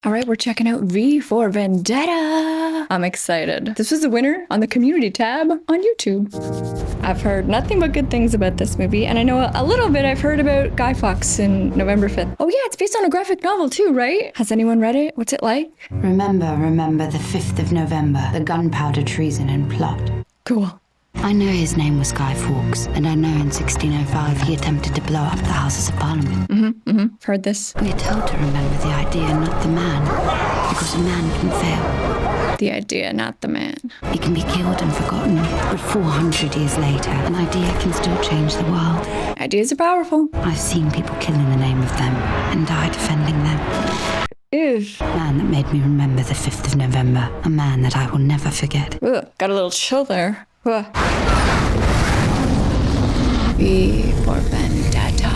All right, we're checking out V for Vendetta. I'm excited. This was the winner on the community tab on YouTube. I've heard nothing but good things about this movie, and I know a little bit I've heard about Guy Fawkes in November 5th. Oh yeah, it's based on a graphic novel too, right? Has anyone read it? What's it like? Remember the 5th of November, the gunpowder treason and plot. Cool. I know his name was Guy Fawkes, and I know in 1605 he attempted to blow up the Houses of Parliament. Heard this. We're told to remember the idea, not the man, because a man can fail. The idea, not the man. He can be killed and forgotten, but 400 years later, an idea can still change the world. Ideas are powerful. I've seen people kill in the name of them, and die defending them. Ew. Man that made me remember the 5th of November, a man that I will never forget. Ugh, got a little chill there. Ugh. V for Vendetta.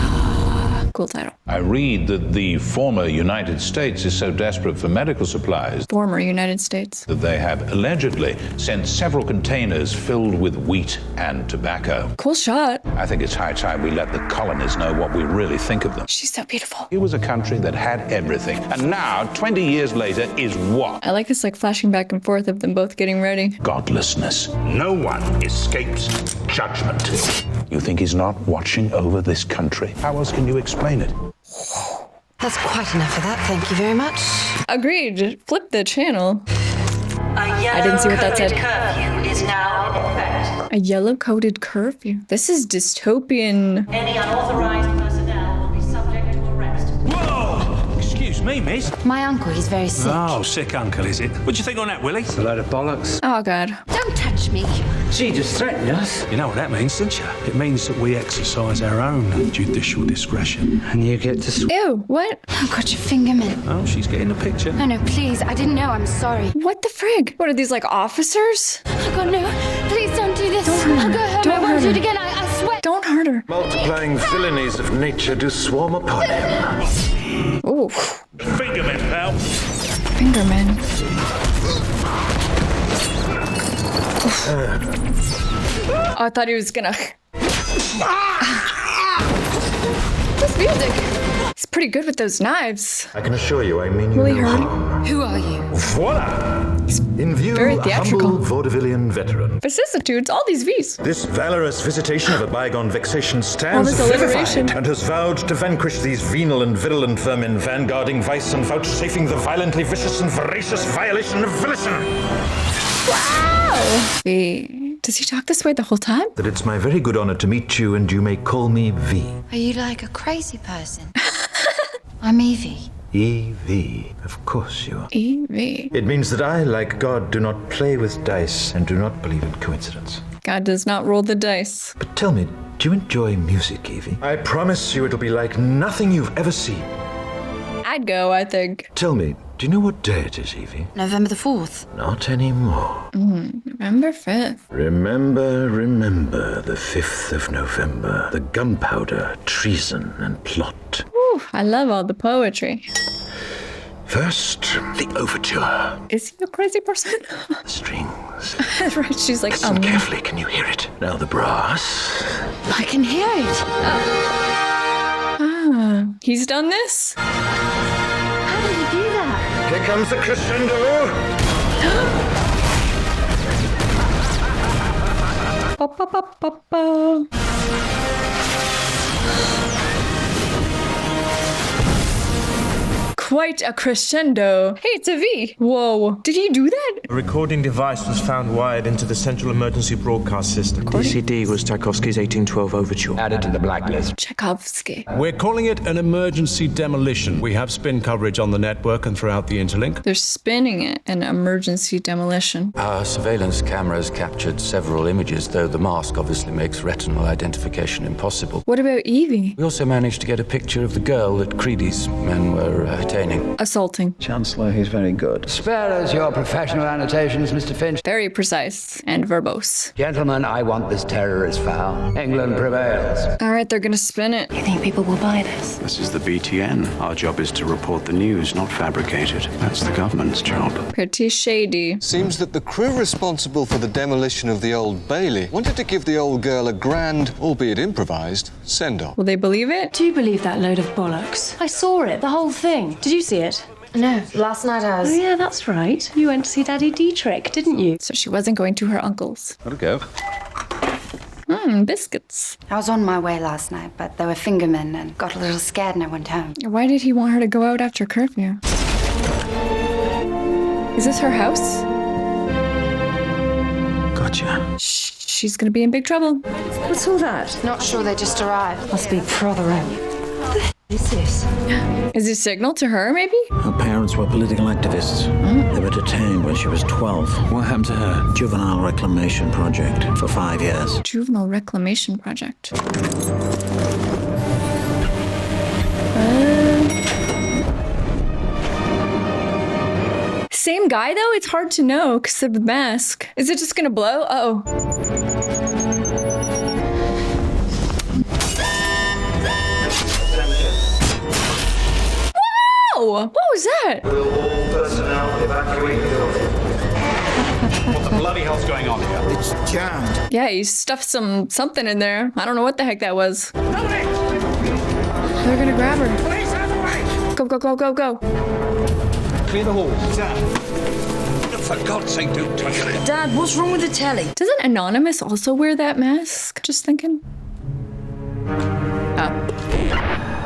Cool title. I read that the former United States is so desperate for medical supplies Former United States. that they have allegedly sent several containers filled with wheat and tobacco. Cool shot. I think it's high time we let the colonies know what we really think of them. She's so beautiful. It was a country that had everything, and now, 20 years later, is what? I like this like flashing back and forth of them both getting ready. Godlessness. No one escapes judgment. You think he's not watching over this country? How else can you explain it? That's quite enough of that, thank you very much. Agreed. Flip the channel. I didn't see what that said. Curfew is now in effect. A yellow-coded curfew. This is dystopian. Any unauthorized personnel will be subject to arrest. Whoa! Excuse me, miss. My uncle, he's very sick. Oh, sick uncle, is it? What do you think on that, Willie? A load of bollocks. Oh god. Don't touch me. She just threatened us. You know what that means, don't you? It means that we exercise our own judicial discretion. And you get to Ew, what? Oh, got your finger, man. Oh, she's getting the picture. No, no, please. I didn't know. I'm sorry. What the frig? What are these like officers? Oh, God, no. Please don't do this. Don't hurt I'll her. go home. Don't I won't hurt do it her. again. I swear. Don't hurt her. Multiplying villainies of nature do swarm upon him. Ooh, Fingerman, pal. fingerman. Oh, I thought he was gonna. This music. He's pretty good with those knives. I can assure you I mean you Really no hurt? harm. Who are you? Voila! In view, very a theatrical. humble vaudevillian veteran. Vicissitudes, all these V's. This valorous visitation of a bygone vexation stands this alliteration. vivified and has vowed to vanquish these venal and virulent vermin, vanguarding vice and vouchsafing the violently vicious and voracious violation of volition. Wow. V. Does he talk this way the whole time? That it's my very good honor to meet you, and you may call me V. Are you like a crazy person? I'm Evie. E.V. Of course you are. E.V. It means that I, like God, do not play with dice and do not believe in coincidence. God does not roll the dice. But tell me, do you enjoy music, Evie? I promise you it'll be like nothing you've ever seen. I'd go, I think. Tell me, do you know what day it is, Evie? November the 4th. Not anymore. November 5th. Remember the 5th of November. The gunpowder, treason, and plot. Ooh, I love all the poetry. First, the overture. Is he a crazy person? The strings. Right, she's like, Listen carefully, can you hear it? Now the brass. I can hear it. Ah, he's done this? How did you do that? Here comes the crescendo. Ba, ba, ba, ba, ba. Quite a crescendo. Hey, it's a V. Whoa. Did he do that? A recording device was found wired into the Central Emergency Broadcast System. The CD was Tchaikovsky's 1812 Overture. added to the blacklist. Tchaikovsky. We're calling it an emergency demolition. We have spin coverage on the network and throughout the interlink. They're spinning it. An emergency demolition. Our surveillance cameras captured several images, though the mask obviously makes retinal identification impossible. What about Evie? We also managed to get a picture of the girl that Creedy's men were detaining. Assaulting. Chancellor, he's very good. Spare us your professional annotations, Mr. Finch. Very precise and verbose. Gentlemen, I want this terrorist foul. England prevails. All right, they're gonna spin it. You think people will buy this? This is the BTN. Our job is to report the news, not fabricate it. That's the government's job. Pretty shady. Seems that the crew responsible for the demolition of the Old Bailey wanted to give the old girl a grand, albeit improvised, send-off. Will they believe it? Do you believe that load of bollocks? I saw it, the whole thing. Did you see it? No, last night I was... Oh, yeah, that's right. You went to see Daddy Dmytro, didn't you? So she wasn't going to her uncle's. Let it go. Biscuits. I was on my way last night, but there were fingermen and got a little scared and I went home. Why did he want her to go out after curfew? Is this her house? Gotcha. She's gonna be in big trouble. What's all that? Not sure they just arrived. Must be Prothero. What is this? Is this signal to her, maybe? Her parents were political activists. They were detained when she was 12. What happened to her? Juvenile Reclamation Project for 5 years. Juvenile Reclamation Project. Same guy, though? It's hard to know because of the mask. Is it just gonna blow? Uh-oh. Whoa! What was that? Will all personnel evacuate the building? What the bloody hell's going on here? It's jammed. Yeah, he stuffed something in there. I don't know what the heck that was. They're gonna grab her. Please, out of the way! Go, go, go, go, go. Clear the hall. Dad. For God's sake, don't touch it. Dad, what's wrong with the telly? Doesn't Anonymous also wear that mask? Just thinking. Oh.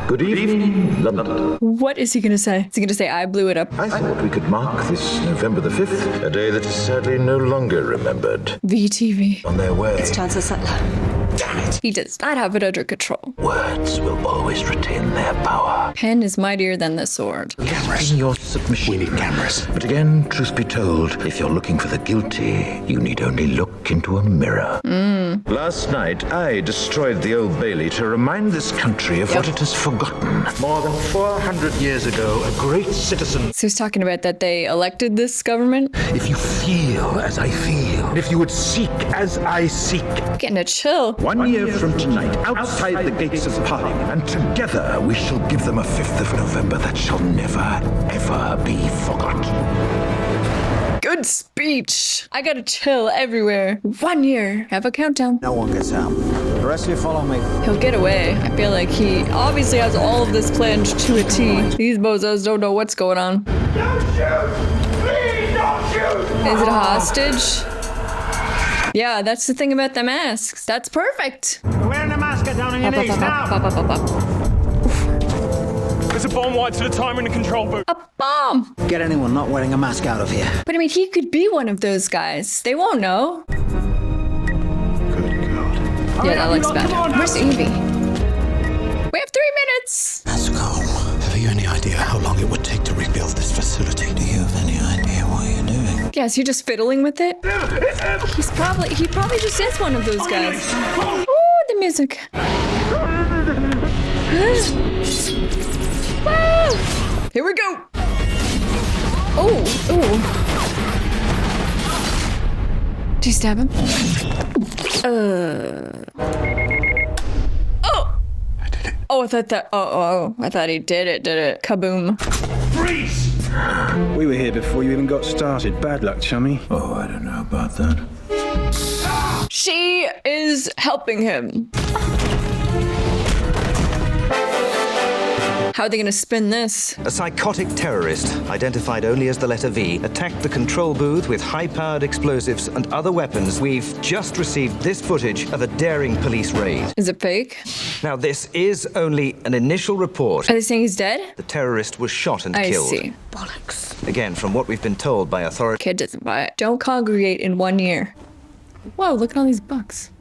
Good evening, London. What is he gonna say? Is he gonna say, I blew it up? I thought we could mark this November the 5th, a day that is sadly no longer remembered. VTV. On their way. It's Chancellor Settler. Damn it! He does not have it under control. Words will always retain their power. Pen is mightier than the sword. Cameras. Your submission. We need cameras. But again, truth be told, if you're looking for the guilty, you need only look into a mirror. Last night, I destroyed the Old Bailey to remind this country of what it has forgotten. More than 400 years ago, a great citizen. So he's talking about that they elected this government? If you feel as I feel, and if you would seek as I seek. Getting a chill. 1 year from tonight, outside the gates of Parliament, and together we shall give them a 5th of November that shall never, ever be forgot. Good speech. I gotta chill everywhere. 1 year. Have a countdown. No one gets out. The rest of you follow me. He'll get away. I feel like he obviously has all of this planned to a T. These bozos don't know what's going on. Don't shoot! Please don't shoot! Is it a hostage? Yeah, that's the thing about the masks. That's perfect. Wearing a mask down on your knees now. There's a bomb right to the timer in the control booth. A bomb. Get anyone not wearing a mask out of here. But I mean, he could be one of those guys. They won't know. Good God. Yeah, that looks bad. Where's Evie? We have 3 minutes. That's calm. Have you any idea how long it would take to rebuild this facility? Do you have any idea what you're doing? Yeah, is he just fiddling with it? He probably just is one of those guys. Ooh, the music. Woo! Here we go. Oh, oh. Did you stab him? Oh. I did it. Oh, I thought that. Oh, I thought he did it. Kaboom. Freeze! We were here before you even got started. Bad luck, chummy. Oh, I don't know about that. She is helping him. How are they going to spin this? A psychotic terrorist, identified only as the letter V, attacked the control booth with high-powered explosives and other weapons. We've just received this footage of a daring police raid. Is it fake? Now, this is only an initial report. Are they saying he's dead? The terrorist was shot and I killed. see. Bollocks. Again, from what we've been told by authorities. Kid doesn't buy it. Don't congregate in 1 year. Whoa, look at all these books.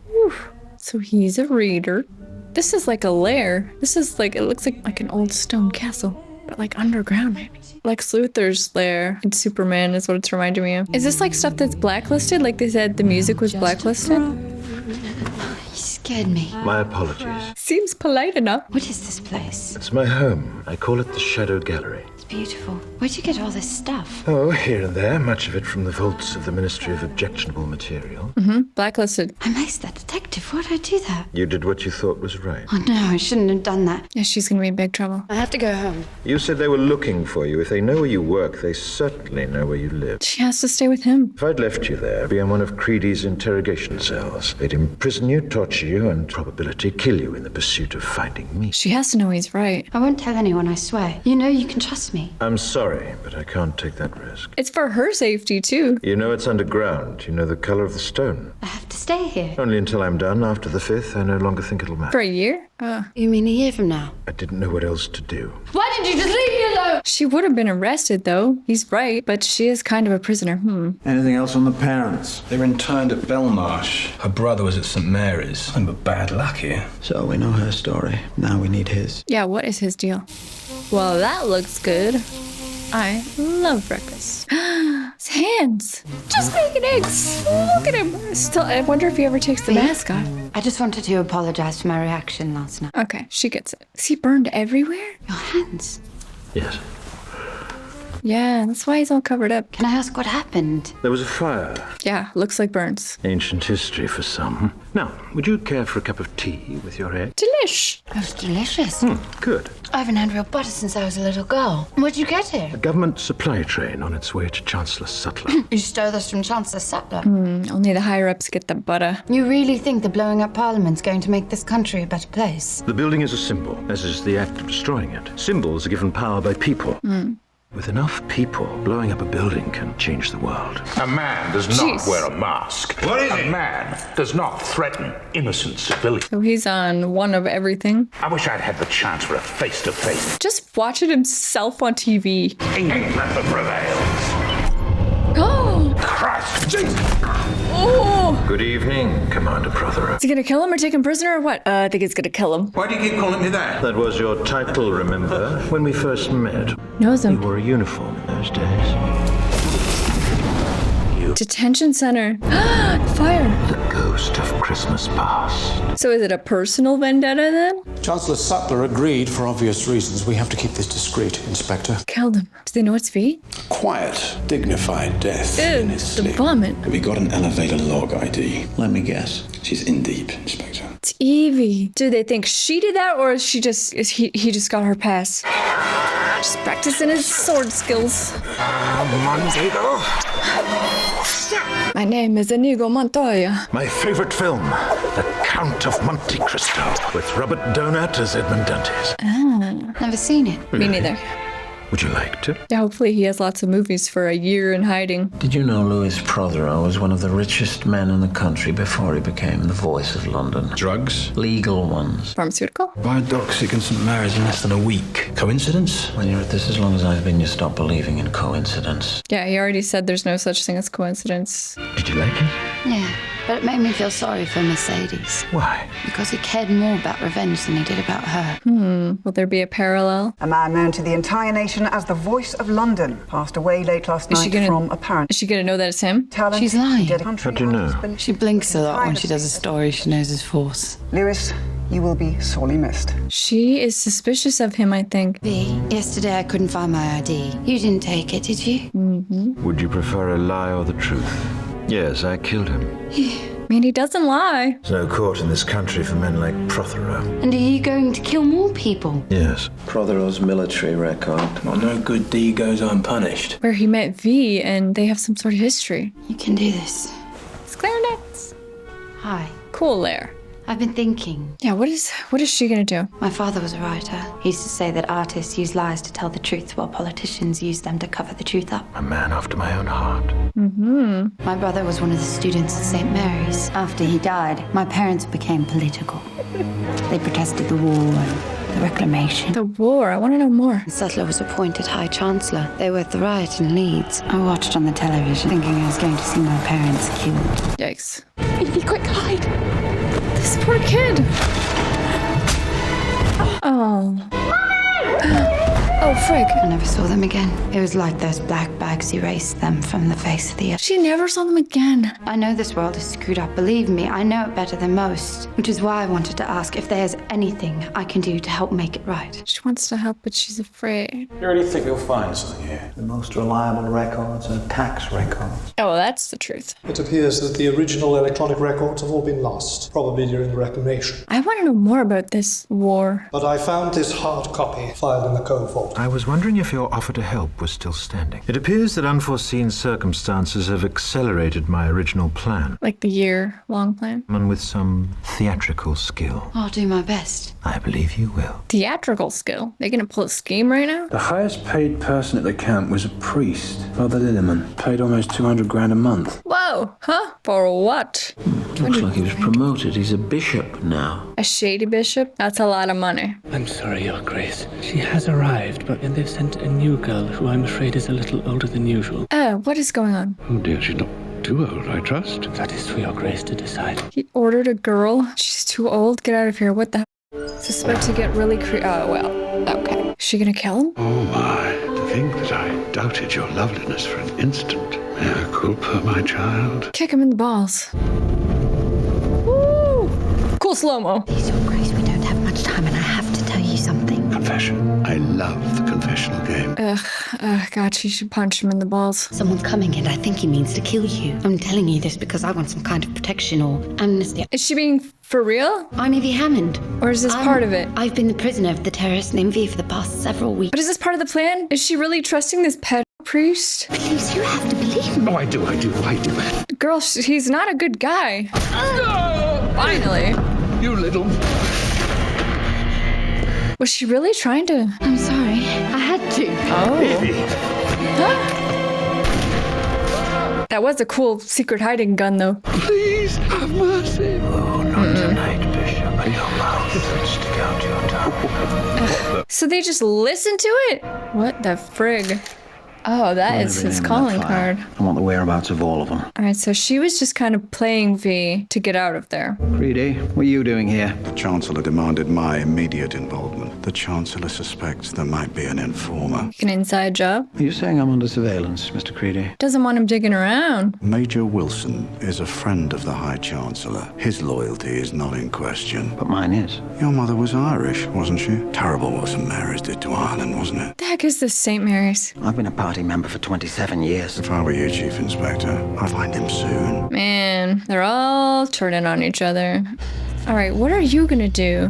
Whew. So he's a reader. This is like a lair. This is like, it looks like an old stone castle, but like underground maybe. Lex Luthor's lair in Superman is what it's reminding me of. Is this like stuff that's blacklisted? Like they said the music was blacklisted? You scared me. My apologies. Seems polite enough. What is this place? It's my home. I call it the Shadow Gallery. It's beautiful. Where'd you get all this stuff? Oh, here and there, much of it from the vaults of the Ministry of Objectionable Material. Blacklisted. I'm Ace, that detective. Why'd I do that? You did what you thought was right. Oh no, I shouldn't have done that. Yeah, she's gonna be in big trouble. I have to go home. You said they were looking for you. If they know where you work, they certainly know where you live. She has to stay with him. If I'd left you there, be in one of Creedy's interrogation cells. They'd imprison you, torture you, and probability kill you in the pursuit of finding me. She has to know he's right. I won't tell anyone, I swear. You know you can trust me. me. I'm sorry, but I can't take that risk. It's for her safety, too. You know it's underground. You know the color of the stone. I have to stay here. Only until I'm done. After the 5th, I no longer think it'll matter. For a year? You mean a year from now? I didn't know what else to do. Why did you just leave me alone? She would have been arrested, though. He's right, but she is kind of a prisoner. Anything else on the parents? They were interned at Belmarsh. Her brother was at St. Mary's. Nothing but bad luck here. So we know her story. Now we need his. Yeah, what is his deal? Well, that looks good. I love breakfast. His hands. Just making eggs. Look at him. Still, I wonder if he ever takes the mask off. I just wanted to apologize for my reaction last night. Okay, she gets it. Is he burned everywhere? Your hands. Yes. Yeah, that's why he's all covered up. Can I ask what happened? There was a fire. Yeah, looks like burns. Ancient history for some. Now, would you care for a cup of tea with your egg? Delish. It was delicious. Good. I haven't had real butter since I was a little girl. Where'd you get it? A government supply train on its way to Chancellor Sutler. You stole this from Chancellor Sutler. Only the higher-ups get the butter. You really think the blowing up Parliament's going to make this country a better place? The building is a symbol, as is the act of destroying it. Symbols are given power by people. With enough people, blowing up a building can change the world. A man does not wear a mask. What is it? A man does not threaten innocent civilians. So he's on one of everything. I wish I'd had the chance for a face-to-face. Just watching himself on TV. England prevails. Oh! Christ! Jesus! Oh! Good evening, Commander Prothero. Is he gonna kill him or take him prisoner or what? I think he's gonna kill him. Why do you keep calling me that? That was your title, remember? When we first met. Knows him. You wore a uniform in those days. Detention center. Fire. The ghost of Christmas past. So is it a personal vendetta then? Chancellor Sutler agreed for obvious reasons. We have to keep this discreet, Inspector. Killed him. Do they know it's V? Quiet, dignified death in his The sleep. vomit. Have we got an elevator log ID? Let me guess. She's in deep, Inspector. It's Evie. Do they think she did that or is he just got her pass? Just practicing his sword skills. My name is Inigo Montoya. My favorite film, The Count of Monte Cristo, with Robert Donat as Edmund Dantes. Never seen it. Me neither. Would you like to? Yeah, hopefully he has lots of movies for a year in hiding. Did you know Louis Prothero was one of the richest men in the country before he became the voice of London? Drugs? Legal ones. Pharmaceutical? Biodoxic and St. Mary's in less than a week. Coincidence? When you're at this as long as I've been, you stop believing in coincidence. Yeah, he already said there's no such thing as coincidence. Did you like it? Yeah, but it made me feel sorry for Mercedes. Why? Because he cared more about revenge than he did about her. Will there be a parallel? A man known to the entire nation as the voice of London passed away late last night from apparent Is she gonna know that it's him? talent. She's lying. How do you know? She blinks a lot when she does a story she knows is false. Lewis, you will be sorely missed. She is suspicious of him, I think. V, yesterday I couldn't find my ID. You didn't take it, did you? Would you prefer a lie or the truth? Yes, I killed him. I mean, he doesn't lie. There's no court in this country for men like Prothero. And are you going to kill more people? Yes. Prothero's military record. Well, no good deed goes unpunished. Where he met V and they have some sort of history. You can do this. It's clarinets. Hi. Cool there. I've been thinking. Yeah, what is she gonna do? My father was a writer. He used to say that artists use lies to tell the truth while politicians use them to cover the truth up. A man after my own heart. My brother was one of the students at St. Mary's. After he died, my parents became political. They protested the war and the reclamation. The war, I want to know more. Sutler was appointed High Chancellor. They were at the riot in Leeds. I watched on the television, thinking I was going to see my parents killed. Yikes. Evie, quick, hide! This poor kid. Oh. Oh, frig. I never saw them again. It was like those black bags erased them from the face of the earth. She never saw them again. I know this world is screwed up, believe me. I know it better than most. Which is why I wanted to ask if there's anything I can do to help make it right. She wants to help, but she's afraid. You really think you'll find something here? The most reliable records are tax records. Oh, that's the truth. It appears that the original electronic records have all been lost, probably during the Reclamation. I want to know more about this war. But I found this hard copy filed in the code vault. fault. I was wondering if your offer to help was still standing. It appears that unforeseen circumstances have accelerated my original plan. Like the year-long plan. And with some theatrical skill. I'll do my best. I believe you will. Theatrical skill. They're gonna pull a scheme right now? The highest paid person at the camp was a priest, Father Lilliman. Paid almost 200 grand a month. Whoa, huh? For what? Looks like he was promoted. He's a bishop now. A shady bishop? That's a lot of money. I'm sorry, Your Grace. She has arrived, but they've sent a new girl who I'm afraid is a little older than usual. What is going on? Oh dear, she's not too old, I trust. That is for Your Grace to decide. He ordered a girl? She's too old? Get out of here. What the hell? Suspect to get really oh, well, okay. Is she gonna kill him? Oh my, to think that I doubted your loveliness for an instant. Mea culpa, my child. Kick him in the balls. Woo! Cool slow-mo. Please, Your Grace, we don't have much time and I have to tell you something. Confession. I love the confessional game. God, she should punch him in the balls. Someone's coming and I think he means to kill you. I'm telling you this because I want some kind of protection or amnesty. Is she being for real? I'm Evie Hammond. Or is this part of it? I've been the prisoner of the terrorist named V for the past several weeks. But is this part of the plan? Is she really trusting this pet priest? Please, you have to believe me. Oh, I do. Girl, he's not a good guy. Finally. You little... Was she really trying to? I'm sorry. I had to. Oh. Huh? That was a cool secret hiding gun, though. Please have mercy. Oh, not tonight, Bishop. Your mouth and stick out your tongue. So they just listen to it? What the frig? Oh, that is his calling card. I want the whereabouts of all of them. All right, so she was just kind of playing V to get out of there. Creedy, what are you doing here? The Chancellor demanded my immediate involvement. The Chancellor suspects there might be an informer. An inside job. Are you saying I'm under surveillance, Mr. Creedy? Doesn't want him digging around. Major Wilson is a friend of the High Chancellor. His loyalty is not in question. But mine is. Your mother was Irish, wasn't she? Terrible what St. Mary's did to Ireland, wasn't it? The heck is this St. Mary's? I've been a party member for 27 years. If I were you, Chief Inspector, I'd find him soon. Man, they're all turning on each other. All right, what are you gonna do?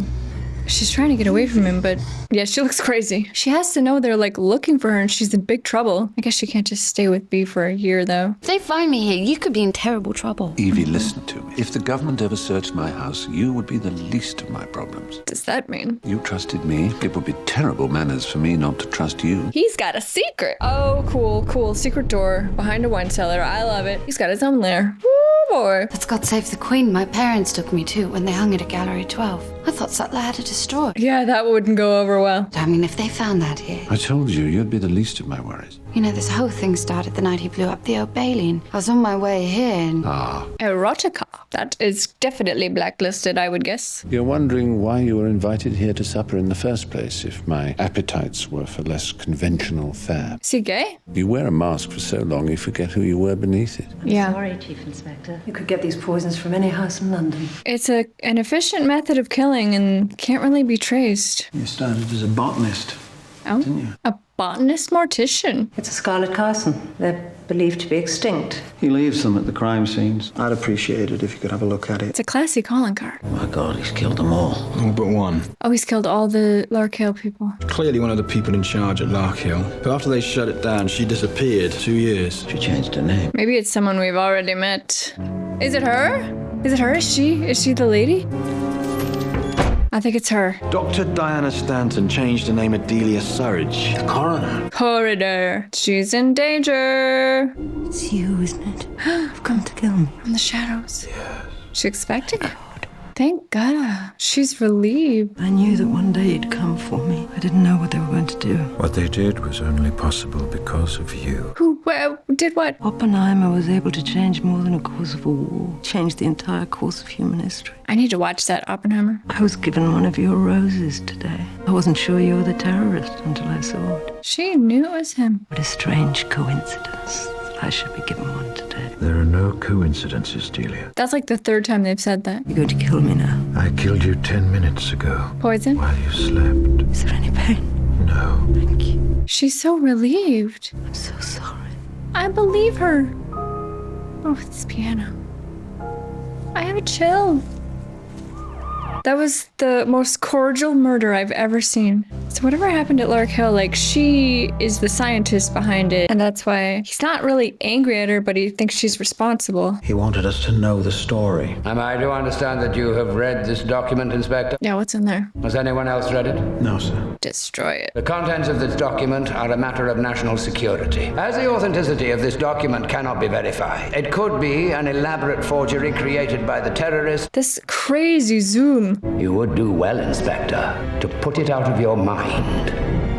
She's trying to get away from him, but yeah, she looks crazy. She has to know they're like looking for her and she's in big trouble. I guess she can't just stay with B for a year though. If they find me here, you could be in terrible trouble. Evie, listen to me. If the government ever searched my house, you would be the least of my problems. What does that mean? You trusted me. It would be terrible manners for me not to trust you. He's got a secret. Oh, cool. Secret door behind a wine cellar. I love it. He's got his own lair. Woo, boy. That's God Save the Queen my parents took me to when they hung it at Gallery 12. I thought Sutler had it destroyed. Yeah, that wouldn't go over well. I mean, if they found that here. I told you, you'd be the least of my worries. You know, this whole thing started the night he blew up the Old Bailey, and I was on my way here and... Erotica. That is definitely blacklisted, I would guess. You're wondering why you were invited here to supper in the first place, if my appetites were for less conventional fare. Is he gay? You wear a mask for so long, you forget who you were beneath it. Yeah. Sorry, Chief Inspector. You could get these poisons from any house in London. It's an efficient method of killing and can't really be traced. You started as a botanist, didn't you? A botanist mortician. It's a scarlet carson. They're believed to be extinct. He leaves them at the crime scenes. I'd appreciate it if you could have a look at it. It's a classy calling card. My God, he's killed them all. All but one. Oh, he's killed all the Larkhill people. Clearly one of the people in charge at Larkhill. But after they shut it down, she disappeared. 2 years. She changed her name. Maybe it's someone we've already met. Is it her? Is it her? Is she the lady? I think it's her. Dr. Diana Stanton changed the name of Delia Surridge. The coroner. Corridor. She's in danger. It's you, isn't it? You've come to kill me. From the shadows. Yes. She expecting it? Thank God. She's relieved. I knew that one day you'd come for me. I didn't know what they were going to do. What they did was only possible because of you. Who did what? Oppenheimer was able to change more than a course of a war. Change the entire course of human history. I need to watch that, Oppenheimer. I was given one of your roses today. I wasn't sure you were the terrorist until I saw it. She knew it was him. What a strange coincidence that I should be given one today. There are no coincidences, Delia. That's like the third time they've said that. You're going to kill me now. I killed you 10 minutes ago. Poison? While you slept. Is there any pain? No. Thank you. She's so relieved. I'm so sorry. I believe her. Oh, this piano. I have a chill. That was the most cordial murder I've ever seen. So whatever happened at Lark Hill, like, she is the scientist behind it, and that's why he's not really angry at her, but he thinks she's responsible. He wanted us to know the story. Am I to understand that you have read this document, Inspector? Yeah, what's in there? Has anyone else read it? No, sir. Destroy it. The contents of this document are a matter of national security. As the authenticity of this document cannot be verified, it could be an elaborate forgery created by the terrorists. This crazy zoom. You would do well, Inspector, to put it out of your mind.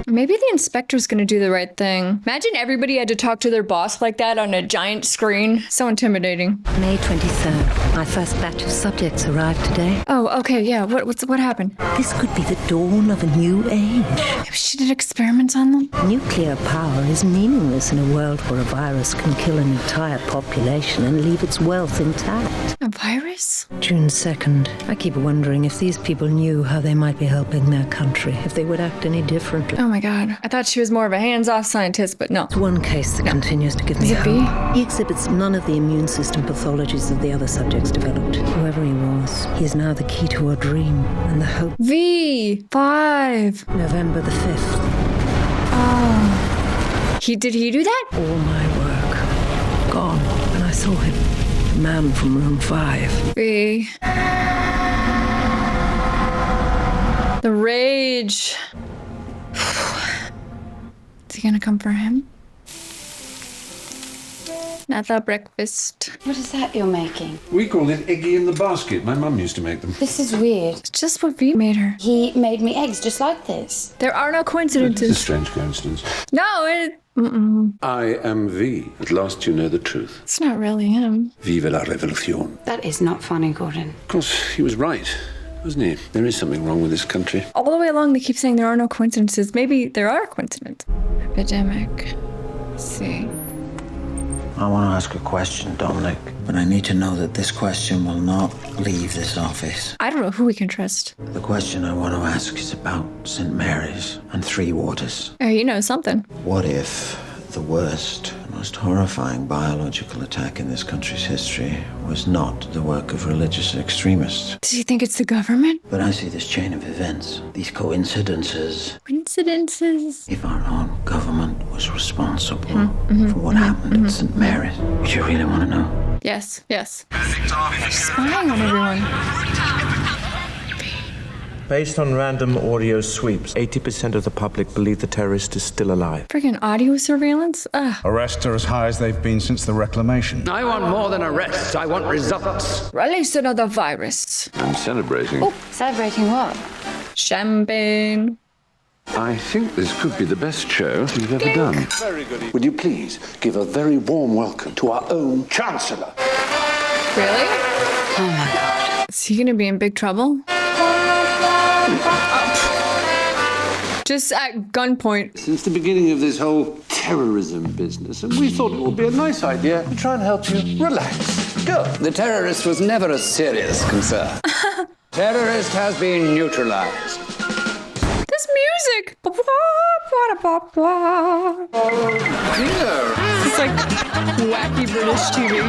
Maybe the inspector's gonna do the right thing. Imagine everybody had to talk to their boss like that on a giant screen. So intimidating. May 23rd. My first batch of subjects arrived today. Oh, okay, yeah. What happened? This could be the dawn of a new age. Maybe she did experiments on them? Nuclear power is meaningless in a world where a virus can kill an entire population and leave its wealth intact. A virus? June 2nd. I keep wondering if these people knew how they might be helping their country, if they would act any differently. Oh my God. I thought she was more of a hands-off scientist, but no. It's one case that continues to give me hope. He exhibits none of the immune system pathologies that the other subjects developed. Whoever he was, he is now the key to our dream and the hope. V5. November the 5th. Oh. Did he do that? All my work gone. And I saw him. The man from room 5. V. The rage. Is he gonna come for him? Another breakfast. What is that you're making? We call it eggy in the basket. My mum used to make them. This is weird. It's just what V made her. He made me eggs just like this. There are no coincidences. It's a strange coincidence. No, it... I am V. At last you know the truth. It's not really him. Vive la revolution. That is not funny, Gordon. Of course, he was right, wasn't he? There is something wrong with this country. All the way along, they keep saying there are no coincidences. Maybe there are coincidences. Epidemic. Let's see. I want to ask a question, Dominic, but I need to know that this question will not leave this office. I don't know who we can trust. The question I want to ask is about St. Mary's and Three Waters. Oh, you know something. What if the worst, most horrifying biological attack in this country's history was not the work of religious extremists? Does he think it's the government? But I see this chain of events, these coincidences. Coincidences? If our own government was responsible for what happened at St. Mary's, would you really want to know? Yes, yes. Spying on everyone. Based on random audio sweeps, 80% of the public believe the terrorist is still alive. Freaking audio surveillance? Ugh. Arrests are as high as they've been since the reclamation. I want more than arrests. I want results. Release another virus. I'm celebrating. Oh, celebrating what? Champagne. I think this could be the best show we've ever done. Very good evening. Would you please give a very warm welcome to our own Chancellor? Really? Oh my God. Is he gonna be in big trouble? Just at gunpoint. Since the beginning of this whole terrorism business, and we thought it would be a nice idea to try and help you relax. Go. The terrorist was never a serious concern. Terrorist has been neutralized. This music. It's like wacky British TV.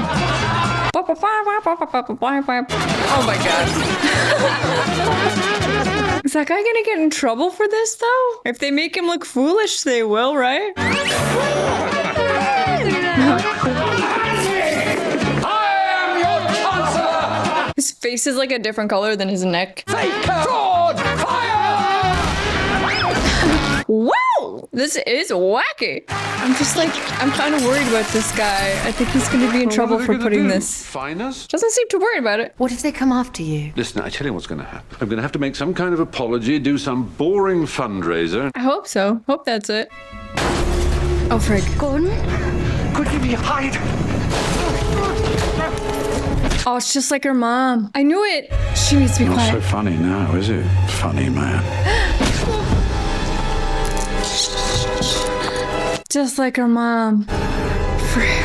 Oh my God. Is that guy gonna get in trouble for this though? If they make him look foolish, they will, right? I am your Chancellor! His face is like a different color than his neck. Fake fraud! Fire! Wow! This is wacky. I'm kind of worried about this guy. I think he's going to be in trouble for putting this. Fine us? Doesn't seem too worried about it. What if they come after you? Listen, I tell you what's going to happen. I'm going to have to make some kind of apology, do some boring fundraiser. I hope so. Hope that's it. Oh, frig. Gordon? Quickly, hide! Oh, it's just like her mom. I knew it. She needs to be Not quiet. so funny now, is it? Funny man. Just like her mom. Frick.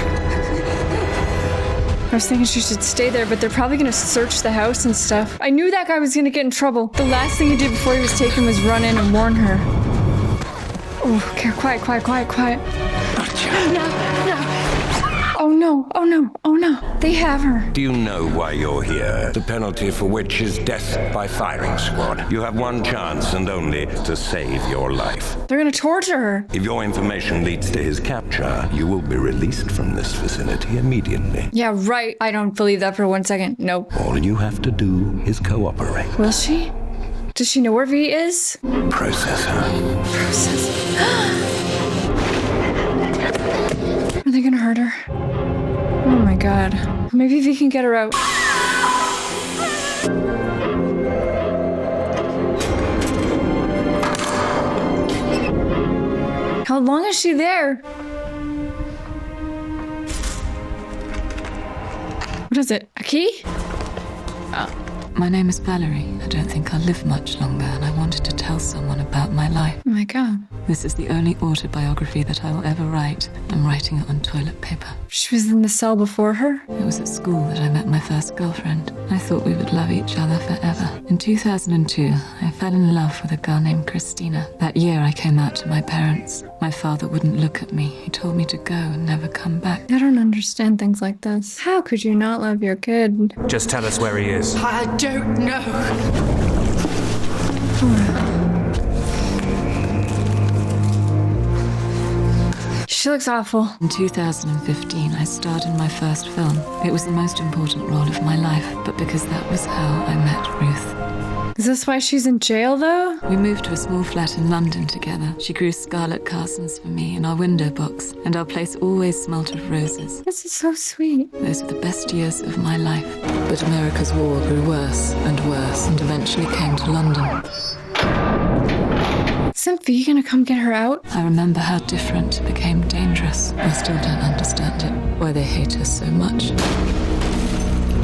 I was thinking she should stay there, but they're probably gonna search the house and stuff. I knew that guy was gonna get in trouble. The last thing he did before he was taken was run in and warn her. Oh, okay, quiet, quiet, quiet, quiet. No. Oh no, oh no, oh no. They have her. Do you know why you're here? The penalty for which is death by firing squad. You have one chance and only to save your life. They're gonna torture her. If your information leads to his capture, you will be released from this vicinity immediately. Yeah, right. I don't believe that for 1 second. Nope. All you have to do is cooperate. Will she? Does she know where V is? Process her. Process. Are they gonna hurt her? Oh my god. Maybe V can get her out. How long is she there? What is it? A key? My name is Valerie. I don't think I'll live much longer, and I wanted to tell someone about my life. Oh my god. This is the only autobiography that I will ever write. I'm writing it on toilet paper. She was in the cell before her? It was at school that I met my first girlfriend. I thought we would love each other forever. In 2002, I fell in love with a girl named Christina. That year, I came out to my parents. My father wouldn't look at me. He told me to go and never come back. I don't understand things like this. How could you not love your kid? Just tell us where he is. I don't know. She looks awful. In 2015, I starred in my first film. It was the most important role of my life, but because that was how I met Ruth. Is this why she's in jail, though? We moved to a small flat in London together. She grew scarlet carsons for me in our window box, and our place always smelt of roses. This is so sweet. Those were the best years of my life. But America's war grew worse and eventually came to London. Isn't V gonna come get her out? I remember how different it became dangerous. I still don't understand it, why they hate us so much.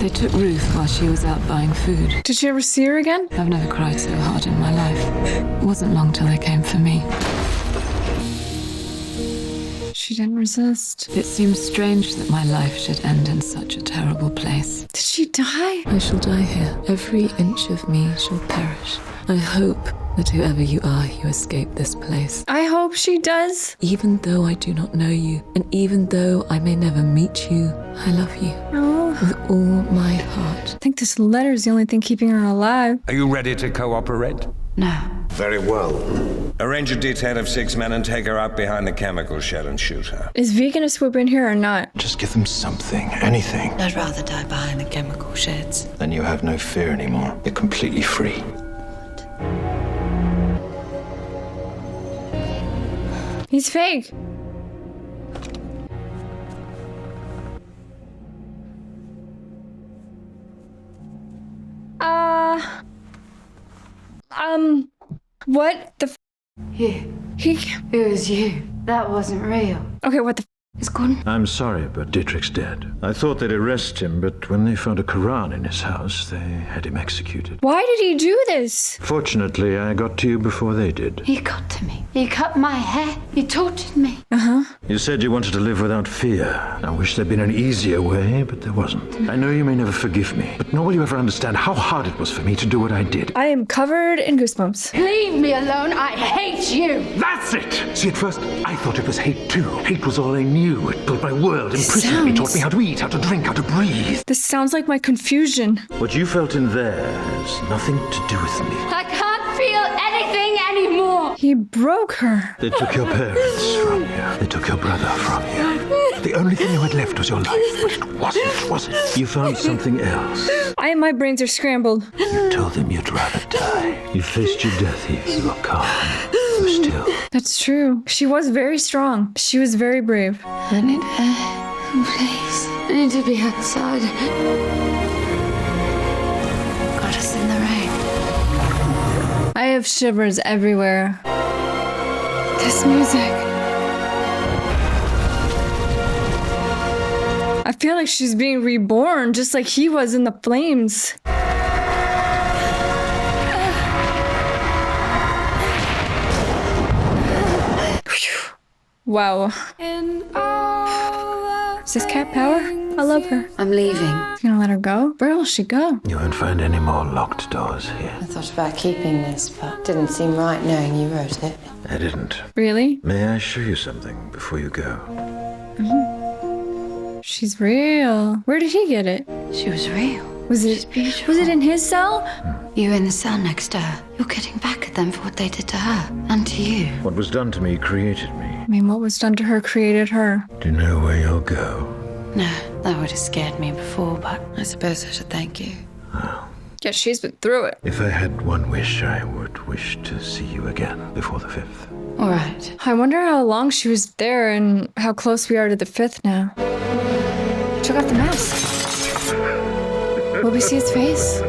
They took Ruth while she was out buying food. Did you ever see her again? I've never cried so hard in my life. It wasn't long till they came for me. She didn't resist. It seems strange that my life should end in such a terrible place. Did she die? I shall die here. Every inch of me shall perish. I hope that whoever you are, you escape this place. I hope she does. Even though I do not know you, and even though I may never meet you, I love you. Oh. With all my heart. I think this letter is the only thing keeping her alive. Are you ready to cooperate? No. Very well. Arrange a detail of 6 men and take her out behind the chemical shed and shoot her. Is V gonna swoop in here or not? Just give them something, anything. I'd rather die behind the chemical sheds. Then you have no fear anymore. You're completely free. He's fake. What the It was you. That wasn't real. Okay, what the It's gone. I'm sorry, but Dietrich's dead. I thought they'd arrest him, but when they found a Quran in his house, they had him executed. Why did he do this? Fortunately, I got to you before they did. You got to me. You cut my hair. You tortured me. You said you wanted to live without fear. I wish there'd been an easier way, but there wasn't. I know you may never forgive me, but nor will you ever understand how hard it was for me to do what I did. I am covered in goosebumps. Leave me alone. I hate you. That's it! See, at first, I thought it was hate too. Hate was all I knew. It built my world, imprisoned me, taught me how to eat, how to drink, how to breathe. This sounds like my confusion. What you felt in there has nothing to do with me. I can't feel anything anymore. He broke her. They took your parents from you. They took your brother from you. The only thing you had left was your life, but it wasn't, was it? You found something else. My brains are scrambled. You told them you'd rather die. You faced your death here. You were calm. You were still. That's true. She was very strong. She was very brave. I need air. Please. I need to be outside. Got us in the rain. I have shivers everywhere. This music. I feel like she's being reborn, just like he was in the flames. Wow. Is this cat power? I love her. I'm leaving. You gonna let her go? Where will she go? You won't find any more locked doors here. I thought about keeping this, but it didn't seem right knowing you wrote it. I didn't. Really? May I show you something before you go? She's real. Where did he get it? She was real. Was it in his cell? You in the cell next to her. You're getting back at them for what they did to her. And to you. What was done to me created me. I mean, what was done to her created her. Do you know where you'll go? No, that would have scared me before, but I suppose I should thank you. Yeah, she's been through it. If I had one wish, I would wish to see you again before the 5th. All right. I wonder how long she was there and how close we are to the 5th now. Took off the mask. Will we see his face?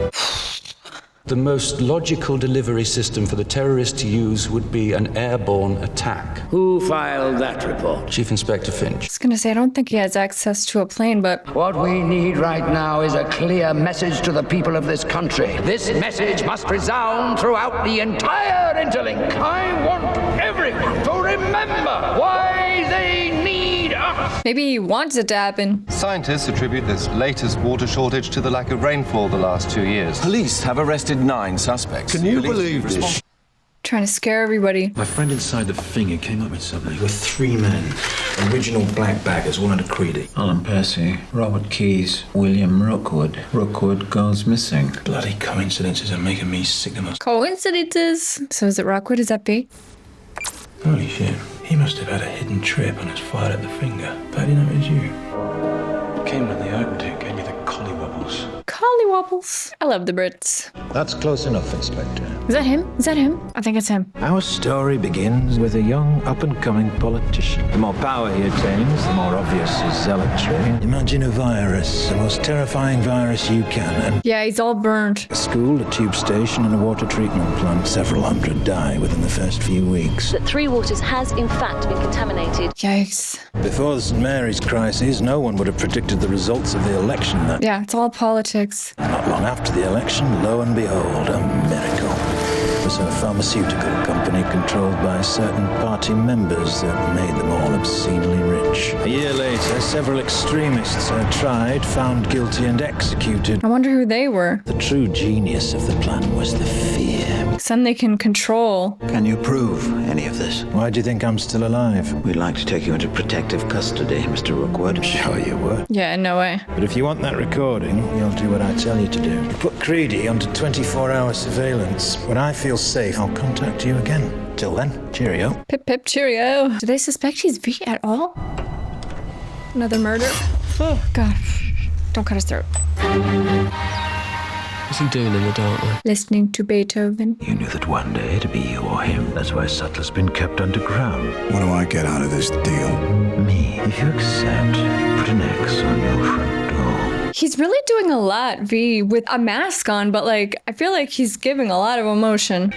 The most logical delivery system for the terrorists to use would be an airborne attack. Who filed that report? Chief Inspector Finch. I was gonna say, I don't think he has access to a plane, but... What we need right now is a clear message to the people of this country. This message must resound throughout the entire interlink. I want everyone to remember why they need us. Maybe he wants it to happen. Scientists attribute this latest water shortage to the lack of rainfall the last 2 years. Police have arrested 9 suspects. Can you believe this? Trying to scare everybody. My friend inside the finger came up with something. With 3 men. Original black baggers, all under Creedy. Alan Percy, Robert Keyes, William Rookwood. Rookwood goes missing. Bloody coincidences are making me sick to my... Coincidences. So is it Rockwood? Is that B? Holy shit. He must have had a hidden trip and has fired at the finger. But I didn't know it was you. Came when they opened it, gave me the collywobbles. Collywobbles. I love the Brits. That's close enough, Inspector. Is that him? Is that him? I think it's him. Our story begins with a young, up-and-coming politician. The more power he attains, the more obvious his zealotry. Imagine a virus, the most terrifying virus you can, and... Yeah, he's all burned. A school, a tube station, and a water treatment plant. Several hundred die within the first few weeks. That Three Waters has, in fact, been contaminated. Yikes. Before the St. Mary's crisis, no one would have predicted the results of the election. Yeah, it's all politics. Not long after the election, lo and behold, a miracle. It was a pharmaceutical company controlled by certain party members that made them all obscenely rich. A year later, several extremists are tried, found guilty, and executed. I wonder who they were. The true genius of the plan was the fear. Some they can control. Can you prove any of this? Why do you think I'm still alive? We'd like to take you into protective custody, Mr. Rookwood. Sure you would. Yeah, no way. But if you want that recording, you'll do what I tell you to do. Put Creedy onto 24-hour surveillance. When I feel safe, I'll contact you again. Till then, cheerio. Pip pip cheerio. Do they suspect he's V at all? Another murder? Oh, God. Don't cut his throat. What's he doing in the dark now? Listening to Beethoven. You knew that one day it'd be you or him. That's why Sutler's been kept underground. What do I get out of this deal? Me. If you accept, put an X on your front door. He's really doing a lot, V, with a mask on, but like, I feel like he's giving a lot of emotion.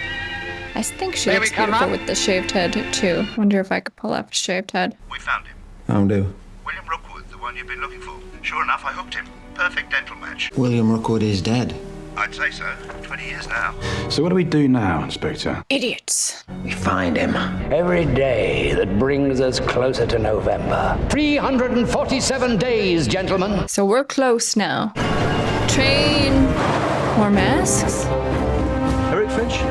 I think she looks beautiful with the shaved head, too. Wonder if I could pull off a shaved head. We found him. I'll do. William Rookwood, the one you've been looking for. Sure enough, I hooked him. Perfect dental match. William Rookwood is dead. I'd say so. 20 years now. So what do we do now, Inspector? Idiots. We find him. Every day that brings us closer to November. 347 days, gentlemen. So we're close now. Train. More masks? Eric Finch?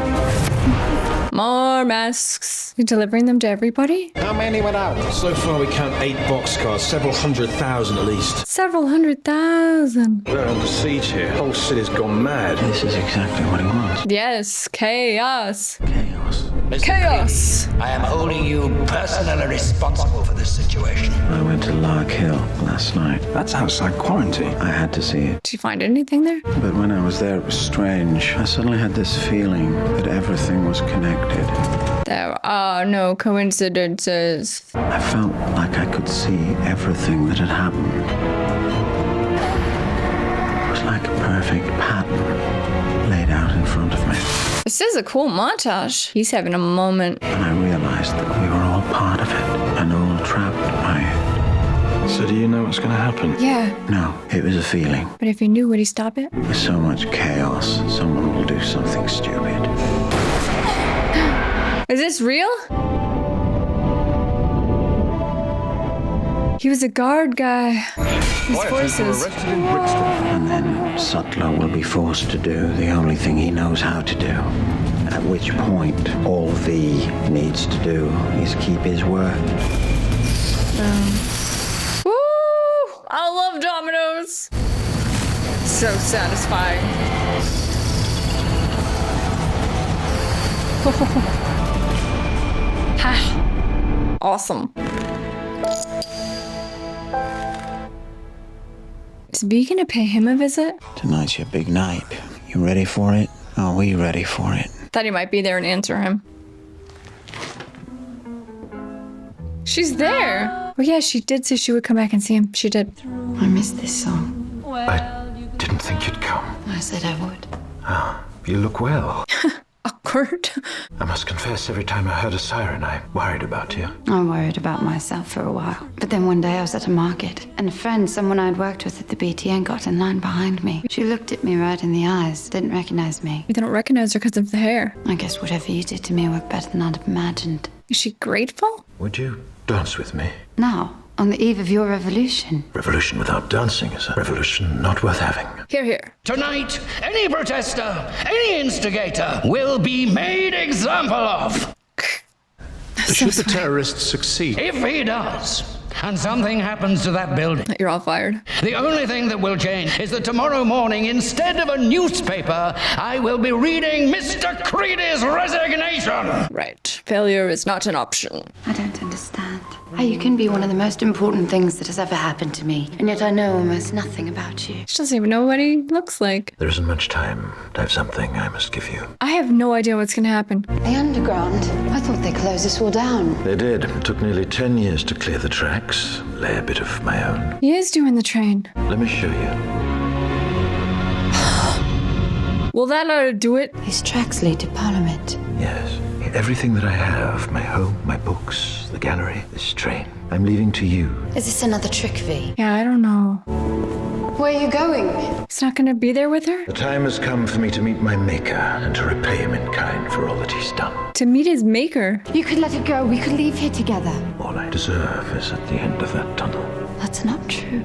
More masks. You delivering them to everybody? How many went out? So far we count 8 boxcars, several 100,000 at least. Several 100,000. We're under siege here. The whole city's gone mad. This is exactly what he wants. Yes, chaos. Mr. Chaos. Creedy, I am holding you personally responsible for this situation. I went to Lark Hill last night. That's outside quarantine. I had to see it. Did you find anything there? But when I was there, it was strange. I suddenly had this feeling that everything was connected. There are no coincidences. I felt like I could see everything that had happened. It was like a perfect pattern laid out in front of me. This is a cool montage. He's having a moment. And I realized that we were all part of it and all trapped by it. So do you know what's going to happen? Yeah. No, it was a feeling. But if he knew, would he stop it? With so much chaos, someone will do something stupid. Is this real? He was a guard guy. His voices. And then Sutler will be forced to do the only thing he knows how to do. At which point, all V needs to do is keep his word. Woo! So satisfying. Awesome. Is B gonna pay him a visit? Tonight's your big night. You ready for it? Are we ready for it? Thought he might be there and answer him. She's there. Oh yeah, she did say she would come back and see him. She did. I missed this song. I didn't think you'd come. I said I would. Ah, you look well. Awkward. I must confess, every time I heard a siren, I worried about you. I worried about myself for a while. But then one day I was at a market, and a friend, someone I'd worked with at the BTN, got in line behind me. She looked at me right in the eyes, didn't recognize me. You don't recognize her because of the hair. I guess whatever you did to me worked better than I'd have imagined. Is she grateful? Would you dance with me? Now, on the eve of your revolution. Revolution without dancing is a revolution not worth having. Here, here. Tonight, any protester, any instigator will be made example of. Should the terrorists succeed? If he does, and something happens to that building, you're all fired. The only thing that will change is that tomorrow morning, instead of a newspaper, I will be reading Mr. Creedy's resignation. Right. Failure is not an option. I don't understand. How you can be one of the most important things that has ever happened to me, and yet I know almost nothing about you. She doesn't even know what he looks like. There isn't much time. I have something I must give you. I have no idea what's gonna happen. The underground? I thought they closed this all down. They did. It took nearly 10 years to clear the tracks, lay a bit of my own. He is doing the train. Let me show you. Will that ought to do it? These tracks lead to Parliament. Yes. Everything that I have, my home, my books, the gallery, this train, I'm leaving to you. Is this another trick, V? Yeah, I don't know. Where are you going? He's not gonna be there with her? The time has come for me to meet my maker and to repay him in kind for all that he's done. To meet his maker? You could let it go. We could leave here together. All I deserve is at the end of that tunnel. That's not true.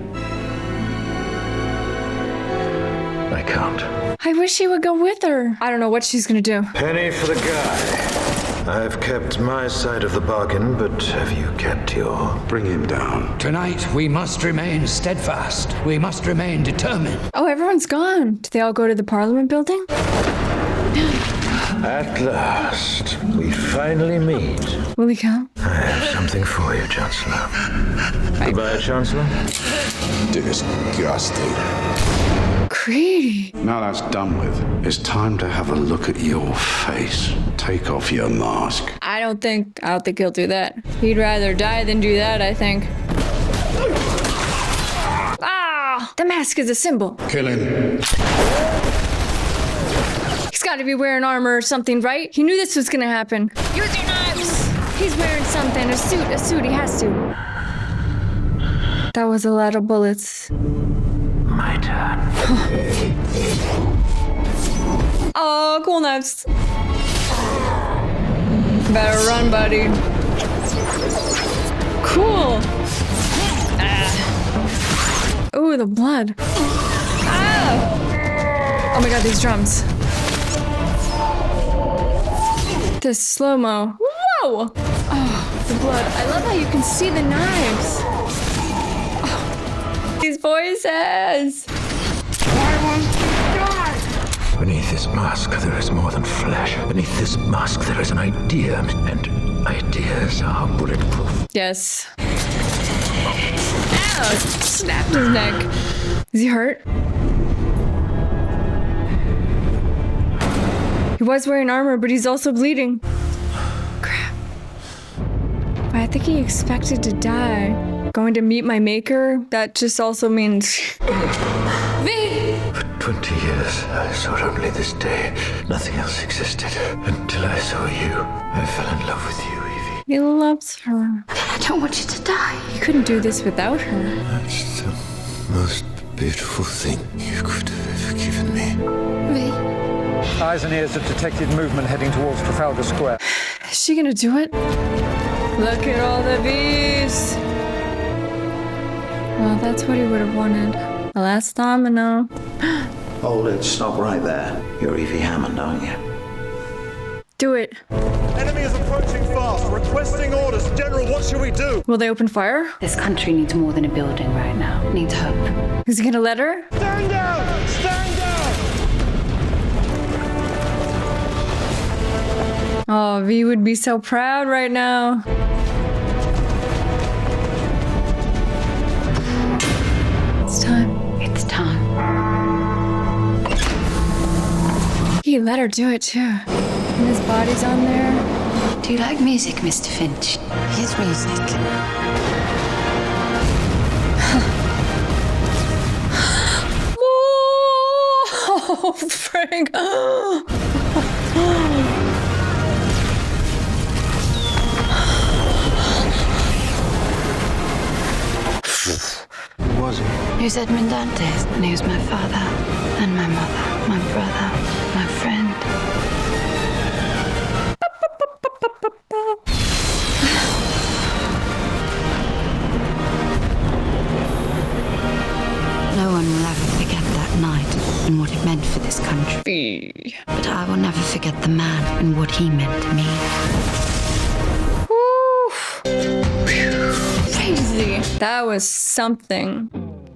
I can't. I wish he would go with her. I don't know what she's gonna do. Penny for the guy. I've kept my side of the bargain, but have you kept your? Bring him down. Tonight, we must remain steadfast. We must remain determined. Oh, everyone's gone. Did they all go to the Parliament building? At last, we finally meet. Will he come? I have something for you, Chancellor. Goodbye, Chancellor. Disgusting. Creedy. Now that's done with, it's time to have a look at your face. Take off your mask. I don't think he'll do that. He'd rather die than do that, I think. Ah! The mask is a symbol. Kill him. He's gotta be wearing armor or something, right? He knew this was gonna happen. Use your knives! He's wearing something, a suit, he has to. That was a lot of bullets. My turn. Oh, cool knives. Better run, buddy. Cool. Ah. Ooh, the blood. Ah! Oh my god, these drums. This slow-mo. Whoa! Oh, the blood. I love how you can see the knives. Oh, these voices. Beneath this mask, there is more than flesh. Beneath this mask, there is an idea, and ideas are bulletproof. Yes. Ow! Snapped his neck. Is he hurt? He was wearing armor, but he's also bleeding. Crap. But I think he expected to die. Going to meet my maker? That just also means... V! For 20 years, I sought only this day. Nothing else existed. Until I saw you. I fell in love with you, Evie. He loves her. I don't want you to die. He couldn't do this without her. That's the most beautiful thing you could have ever given me. V? Eyes and ears have detected movement heading towards Trafalgar Square. Is she gonna do it? Look at all the bees! Well, that's what he would have wanted. The last domino. Hold it, stop right there. You're Evie Hammond, aren't you? Do it. Enemy is approaching fast. Requesting orders. General, what should we do? Will they open fire? This country needs more than a building right now. It needs hope. Is he gonna let her? Stand down! Stand Oh, V would be so proud right now. It's time. It's time. He let her do it too. And his body's on there. Do you like music, Mr. Finch? Here's music. Whoa! Frank. Who was he? He was Edmund Dantes, and he was my father, and my mother, my brother, my friend. No one will ever forget that night and what it meant for this country. But I will never forget the man and what he meant to me. Crazy. That was something.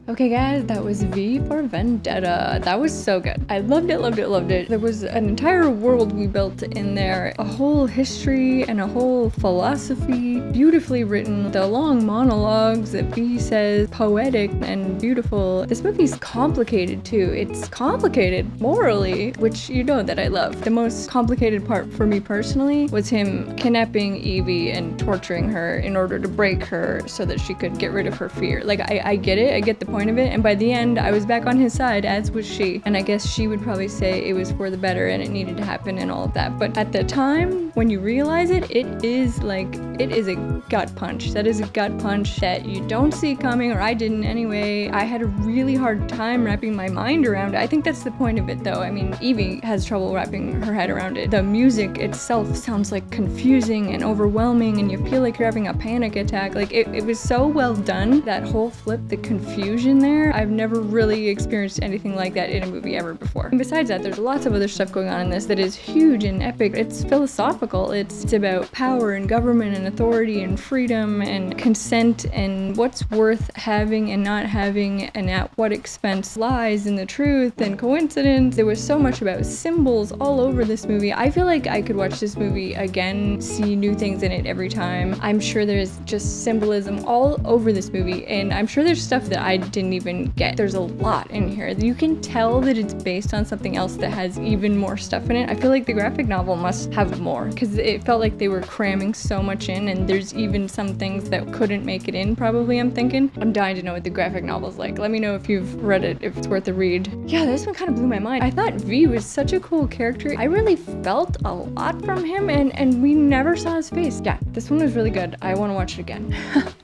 Okay guys, that was V for Vendetta. That was so good. I loved it, loved it, loved it. There was an entire world we built in there. A whole history and a whole philosophy. Beautifully written. The long monologues that V says, poetic and beautiful. This movie's complicated too. It's complicated morally, which you know that I love. The most complicated part for me personally was him kidnapping Evie and torturing her in order to break her so that she could get rid of her fear. Like, I get it. I get the point of it, and by the end I was back on his side, as was she, and I guess she would probably say it was for the better and it needed to happen and all of that. But at the time when you realize it, it is a gut punch. That is a gut punch that you don't see coming, or I didn't anyway. I had a really hard time wrapping my mind around it. I think that's the point of it though. I mean, Evie has trouble wrapping her head around it. The music itself sounds like confusing and overwhelming, and you feel like you're having a panic attack. Like it was so well done, that whole flip, the confusion there. I've never really experienced anything like that in a movie ever before. And besides that, there's lots of other stuff going on in this that is huge and epic. It's philosophical. It's about power and government and authority and freedom and consent and what's worth having and not having, and at what expense lies in the truth and coincidence. There was so much about symbols all over this movie. I feel like I could watch this movie again, see new things in it every time. I'm sure there's just symbolism all over this movie, and I'm sure there's stuff that I didn't even get. There's a lot in here. You can tell that it's based on something else that has even more stuff in it. I feel like the graphic novel must have more, because it felt like they were cramming so much in, and there's even some things that couldn't make it in, probably, I'm thinking. I'm dying to know what the graphic novel's like. Let me know if you've read it, if it's worth a read. Yeah, this one kind of blew my mind. I thought V was such a cool character. I really felt a lot from him, and we never saw his face. Yeah, this one was really good. I want to watch it again.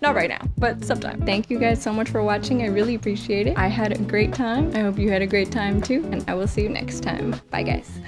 Not right now, but sometime. Thank you guys so much for watching. I really appreciate it. I had a great time. I hope you had a great time too, and I will see you next time. Bye guys.